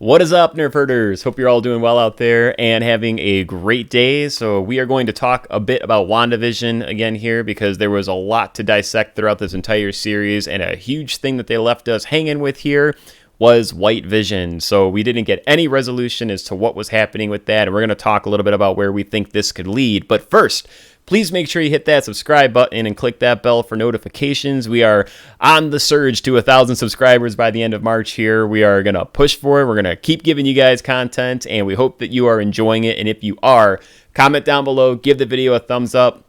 What is up, Nerf Herders? Hope you're all doing well out there and having a great day. So, we are going to talk a bit about WandaVision again here because there was a lot to dissect throughout this entire series, and a huge thing that they left us hanging with here was White Vision. So, we didn't get any resolution as to what was happening with that, and we're going to talk a little bit about where we think this could lead. But first, please make sure you hit that subscribe button and click that bell for notifications. We are on the surge to 1,000 subscribers by the end of March here. We are going to push for it. We're going to keep giving you guys content, and we hope that you are enjoying it. And if you are, comment down below, give the video a thumbs up.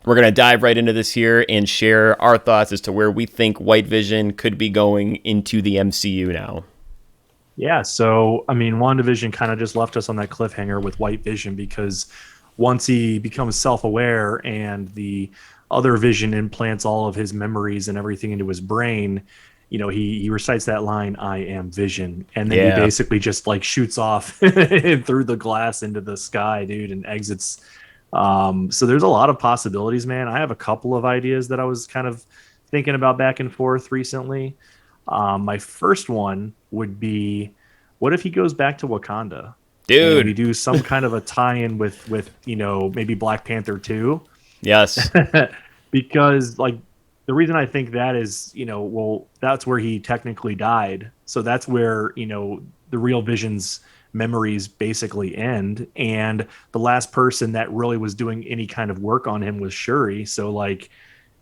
We're going to dive right into this here and share our thoughts as to where we think White Vision could be going into the MCU now. Yeah, so I mean, WandaVision kind of just left us on that cliffhanger with White Vision because once he becomes self-aware and the other vision implants all of his memories and everything into his brain, you know, he recites that line, "I am Vision," and then he basically just like shoots off through the glass into the sky, dude, and exits. So there's a lot of possibilities, man. I have a couple of ideas that I was kind of thinking about back and forth recently. My first one would be, what if he goes back to Wakanda? Dude, and we do some kind of a tie-in with you know, maybe Black Panther 2. Yes. Because like the reason I think that is, you know, well, that's where he technically died. So that's where, you know, the real Vision's memories basically end. And the last person that really was doing any kind of work on him was Shuri. So like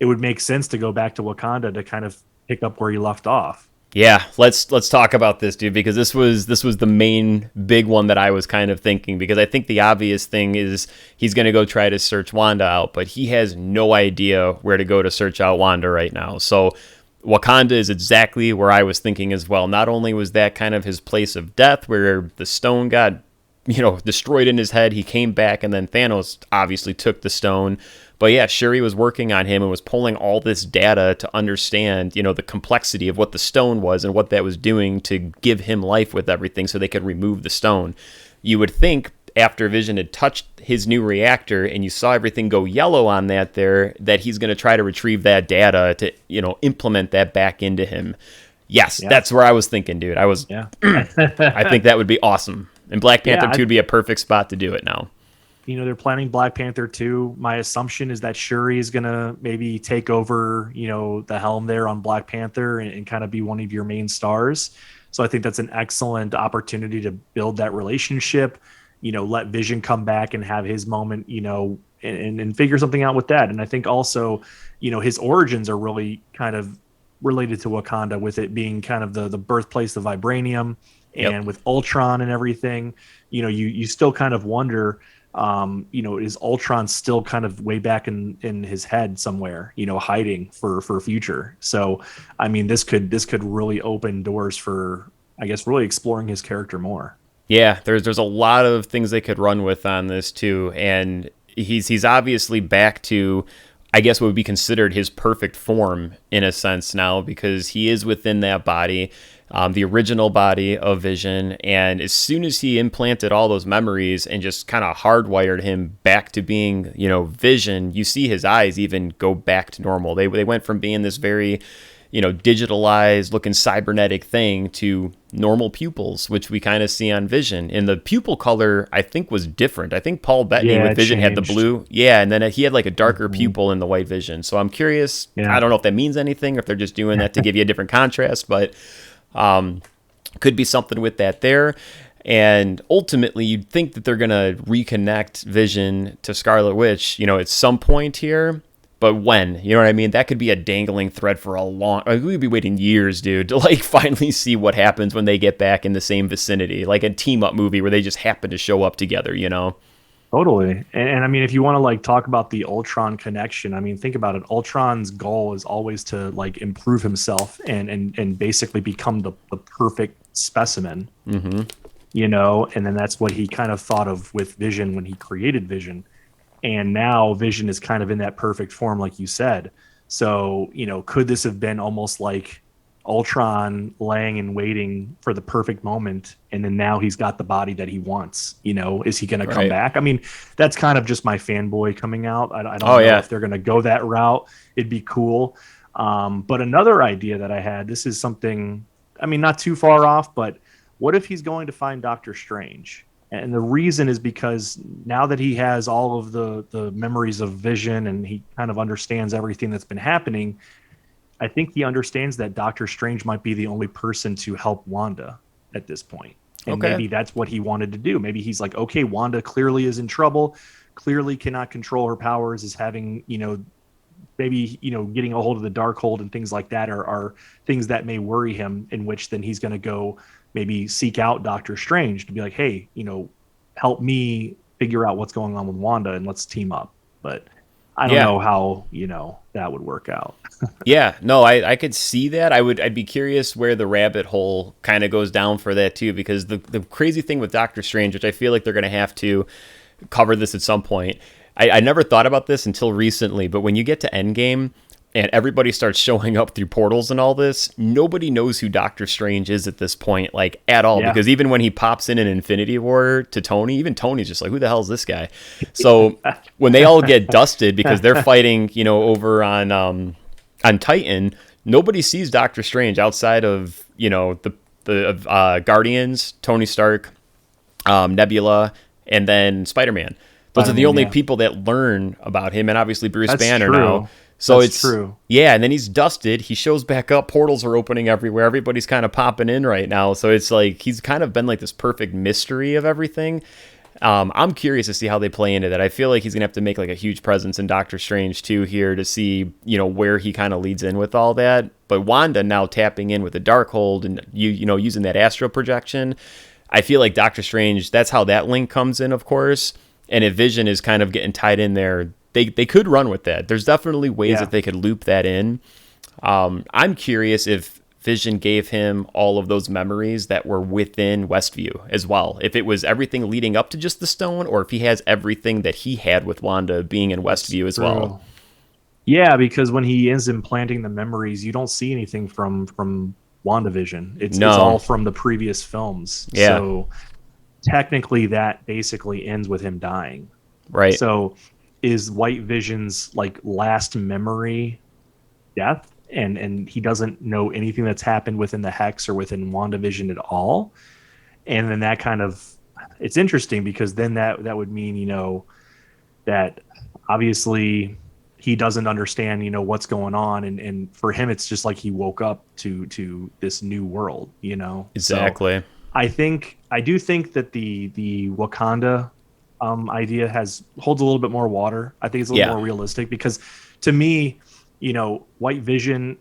it would make sense to go back to Wakanda to kind of pick up where he left off. Yeah, let's talk about this, dude, because this was the main big one that I was kind of thinking, because I think the obvious thing is he's going to go try to search Wanda out, but he has no idea where to go to search out Wanda right now. So Wakanda is exactly where I was thinking as well. Not only was that kind of his place of death where the stone got, you know, destroyed in his head, he came back, and then Thanos obviously took the stone. But yeah, Shuri was working on him and was pulling all this data to understand, you know, the complexity of what the stone was and what that was doing to give him life with everything so they could remove the stone. You would think after Vision had touched his new reactor and you saw everything go yellow on that there, that he's going to try to retrieve that data to, you know, implement that back into him. Yes, yeah. That's where I was thinking, dude. I think that would be awesome. And Black Panther 2 would be a perfect spot to do it now. You know, they're planning Black Panther 2. My assumption is that Shuri is going to maybe take over, you know, the helm there on Black Panther and kind of be one of your main stars. So I think that's an excellent opportunity to build that relationship, you know, let Vision come back and have his moment, you know, and figure something out with that. And I think also, you know, his origins are really kind of related to Wakanda, with it being kind of the birthplace of vibranium. And yep. With Ultron and everything, you know, you still kind of wonder, you know, is Ultron still kind of way back in his head somewhere, you know, hiding for future. So, I mean, this could really open doors for, I guess, really exploring his character more. Yeah, there's a lot of things they could run with on this too, and he's obviously back to, I guess, what would be considered his perfect form in a sense now, because he is within that body. The original body of Vision, and as soon as he implanted all those memories and just kind of hardwired him back to being, you know, Vision, you see his eyes even go back to normal. They went from being this very, you know, digitalized looking cybernetic thing to normal pupils, which we kind of see on Vision. And the pupil color, I think, was different. I think Paul Bettany with Vision had the blue. Yeah, and then he had like a darker pupil in the White Vision. So I'm curious. Yeah. I don't know if that means anything, or if they're just doing that to give you a different contrast, but could be something with that there. And ultimately, you'd think that they're going to reconnect Vision to Scarlet Witch, you know, at some point here. But when? You know what I mean? That could be a dangling thread for a long... we'd be waiting years, dude, to like finally see what happens when they get back in the same vicinity. Like a team-up movie where they just happen to show up together, you know? Totally. And I mean, if you want to like talk about the Ultron connection, I mean, think about it. Ultron's goal is always to like improve himself and basically become the perfect specimen, you know, and then that's what he kind of thought of with Vision when he created Vision. And now Vision is kind of in that perfect form, like you said. So, you know, could this have been almost like Ultron laying and waiting for the perfect moment, and then now he's got the body that he wants? You know, is he going to come back? I mean, that's kind of just my fanboy coming out. I don't know if they're going to go that route. It'd be cool. But another idea that I had, this is something, I mean, not too far off, but what if he's going to find Doctor Strange? And the reason is because now that he has all of the memories of Vision and he kind of understands everything that's been happening, I think he understands that Doctor Strange might be the only person to help Wanda at this point. And Okay. maybe that's what he wanted to do. Maybe he's like, okay, Wanda clearly is in trouble, clearly cannot control her powers, is having, maybe, getting a hold of the Darkhold and things like that are things that may worry him, in which then he's going to go maybe seek out Doctor Strange to be like, hey, help me figure out what's going on with Wanda and let's team up. But I don't Yeah. know how, that would work out. Yeah, no, I could see that. I'd be curious where the rabbit hole kind of goes down for that too, because the crazy thing with Doctor Strange, which I feel like they're going to have to cover this at some point. I never thought about this until recently, but when you get to Endgame and everybody starts showing up through portals and all this, nobody knows who Doctor Strange is at this point, like at all. Yeah. Because even when he pops in Infinity War to Tony, even Tony's just like, who the hell is this guy? So when they all get dusted because they're fighting, over on Titan, nobody sees Doctor Strange outside of, the Guardians, Tony Stark, Nebula, and then Spider-Man. Those are the only people that learn about him, and obviously Bruce Banner now. So That's true. Yeah, and then he's dusted. He shows back up. Portals are opening everywhere. Everybody's kind of popping in right now. So it's like he's kind of been like this perfect mystery of everything. I'm curious to see how they play into that. I feel like he's gonna have to make like a huge presence in Doctor Strange too here to see where he kind of leads in with all that. But Wanda now tapping in with the Darkhold and using that astral projection. I feel like Doctor Strange. That's how that link comes in, of course. And if Vision is kind of getting tied in there, they could run with that. There's definitely ways that they could loop that in. I'm curious if Vision gave him all of those memories that were within Westview as well. If it was everything leading up to just the stone, or if he has everything that he had with Wanda being in Westview as well. Yeah, because when he is implanting the memories, you don't see anything from WandaVision. It's all from the previous films. Yeah. So technically that basically ends with him dying. Right. So is White Vision's like last memory death, and he doesn't know anything that's happened within the Hex or within WandaVision at all. And then that kind of, it's interesting because then that would mean, that obviously he doesn't understand, what's going on. And for him, it's just like he woke up to this new world, Exactly. So I do think that the Wakanda idea holds a little bit more water. I think it's a little more realistic because to me, White Vision,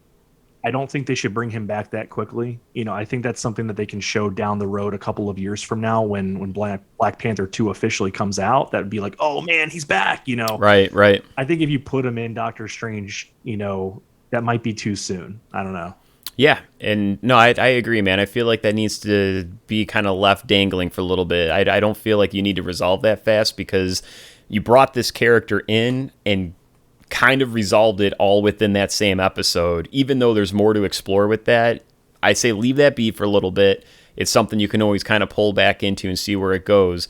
I don't think they should bring him back that quickly. I think that's something that they can show down the road a couple of years from now when Black Panther 2 officially comes out. That would be like, oh man, he's back, Right. I think if you put him in Doctor Strange, that might be too soon. I don't know. Yeah, and no, I agree, man. I feel like that needs to be kind of left dangling for a little bit. I don't feel like you need to resolve that fast because you brought this character in and kind of resolved it all within that same episode. Even though there's more to explore with that, I say leave that be for a little bit. It's something you can always kind of pull back into and see where it goes.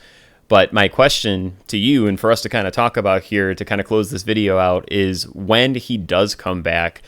But my question to you and for us to kind of talk about here to kind of close this video out is when he does come back,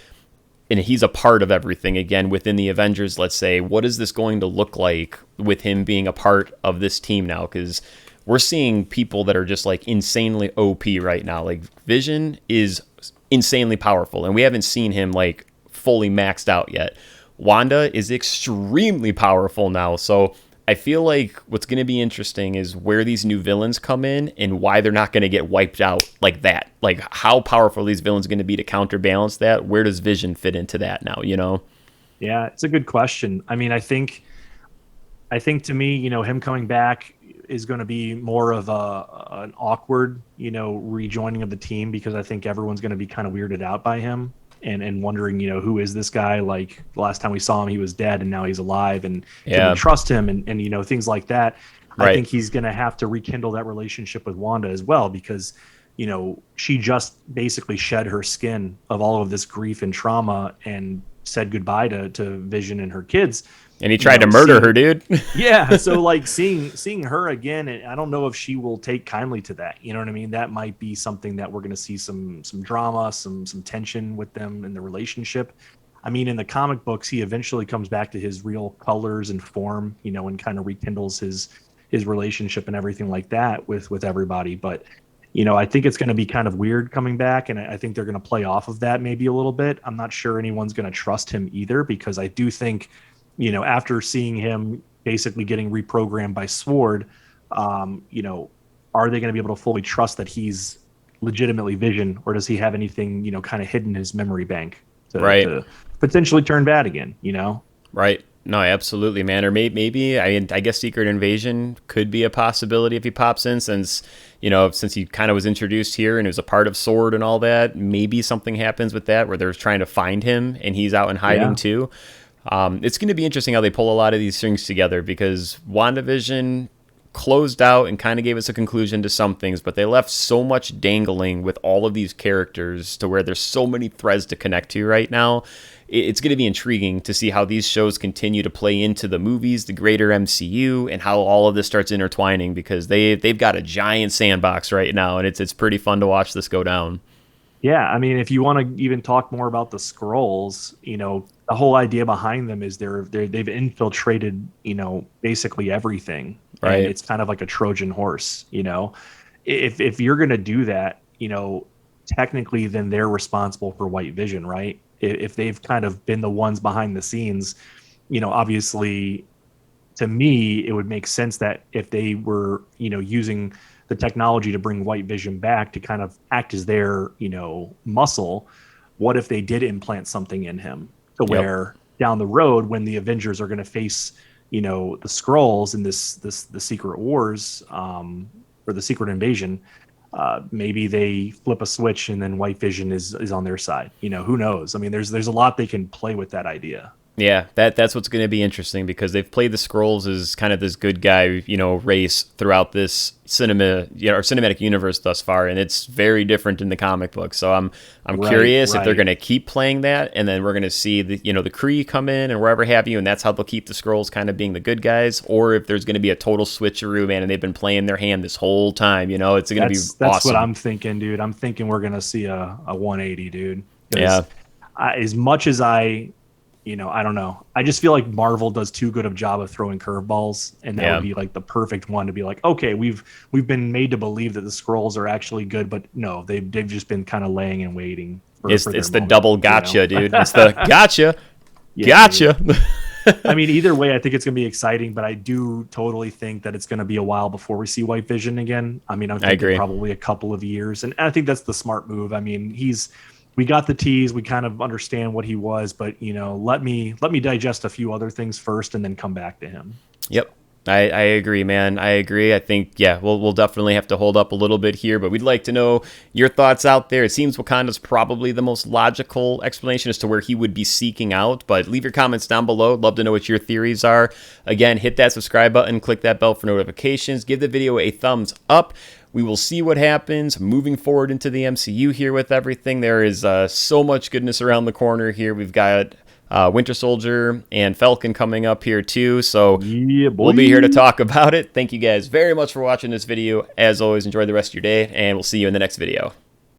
and he's a part of everything again within the Avengers, let's say, what is this going to look like with him being a part of this team now? Because we're seeing people that are just like insanely OP right now. Like Vision is insanely powerful, and we haven't seen him like fully maxed out yet. Wanda is extremely powerful now. So I feel like what's going to be interesting is where these new villains come in and why they're not going to get wiped out like that. Like how powerful these villains are going to be to counterbalance that. Where does Vision fit into that now, Yeah, it's a good question. I mean, I think to me, him coming back is going to be more of an awkward, rejoining of the team because I think everyone's going to be kind of weirded out by him and wondering, who is this guy? Like the last time we saw him, he was dead and now he's alive, and can we trust him and things like that. Right. I think he's going to have to rekindle that relationship with Wanda as well because, she just basically shed her skin of all of this grief and trauma and said goodbye to Vision and her kids. And he tried to murder her, dude. Yeah. So like seeing her again, and I don't know if she will take kindly to that. You know what I mean? That might be something that we're going to see some drama, some tension with them in the relationship. I mean, in the comic books, he eventually comes back to his real colors and form, and kind of rekindles his relationship and everything like that with everybody. But I think it's going to be kind of weird coming back, and I think they're going to play off of that maybe a little bit. I'm not sure anyone's going to trust him either, because I do think, after seeing him basically getting reprogrammed by Sword, are they going to be able to fully trust that he's legitimately Vision, or does he have anything, kind of hidden in his memory bank to potentially turn bad again? Right. No, absolutely, man. Or maybe I guess Secret Invasion could be a possibility if he pops in, since he kind of was introduced here and was a part of Sword and all that. Maybe something happens with that where they're trying to find him and he's out in hiding too. It's going to be interesting how they pull a lot of these things together, because WandaVision closed out and kind of gave us a conclusion to some things, but they left so much dangling with all of these characters to where there's so many threads to connect to right now. It's going to be intriguing to see how these shows continue to play into the movies, the greater MCU, and how all of this starts intertwining, because they've got a giant sandbox right now, and it's pretty fun to watch this go down. Yeah, I mean, if you want to even talk more about the Skrulls, the whole idea behind them is they've infiltrated, basically everything. Right. And it's kind of like a Trojan horse. If you're going to do that, technically then they're responsible for White Vision, right? If they've kind of been the ones behind the scenes, obviously, to me, it would make sense that if they were, using the technology to bring White Vision back to kind of act as their, muscle, what if they did implant something in him to where down the road, when the Avengers are going to face, the Skrulls in the Secret Wars, or the Secret Invasion, maybe they flip a switch and then White Vision is on their side. Who knows? I mean, there's a lot they can play with that idea. Yeah, that's what's going to be interesting, because they've played the Skrulls as kind of this good guy, race throughout this cinematic universe thus far, and it's very different in the comic book. So I'm curious if they're going to keep playing that, and then we're going to see the the Kree come in and wherever have you, and that's how they'll keep the Skrulls kind of being the good guys, or if there's going to be a total switcheroo, man, and they've been playing their hand this whole time. It's going to be awesome. That's what I'm thinking, dude. I'm thinking we're going to see a 180, dude. Yeah. As much as I don't know. I just feel like Marvel does too good of a job of throwing curveballs, and that would be like the perfect one to be like, okay, we've been made to believe that the Skrulls are actually good, but no, they've just been kind of laying and waiting. It's the double gotcha, dude. It's the gotcha, gotcha. I mean, either way, I think it's gonna be exciting, but I do totally think that it's gonna be a while before we see White Vision again. I mean, I'm thinking probably a couple of years, and I think that's the smart move. I mean, we got the tease, we kind of understand what he was, but let me digest a few other things first and then come back to him. Yep. I agree, man. I agree. I think, we'll definitely have to hold up a little bit here, but we'd like to know your thoughts out there. It seems Wakanda's probably the most logical explanation as to where he would be seeking out, but leave your comments down below. Love to know what your theories are. Again, hit that subscribe button, click that bell for notifications, give the video a thumbs up. We will see what happens moving forward into the MCU here with everything. There is so much goodness around the corner here. We've got Winter Soldier and Falcon coming up here too. So we'll be here to talk about it. Thank you guys very much for watching this video. As always, enjoy the rest of your day, and we'll see you in the next video.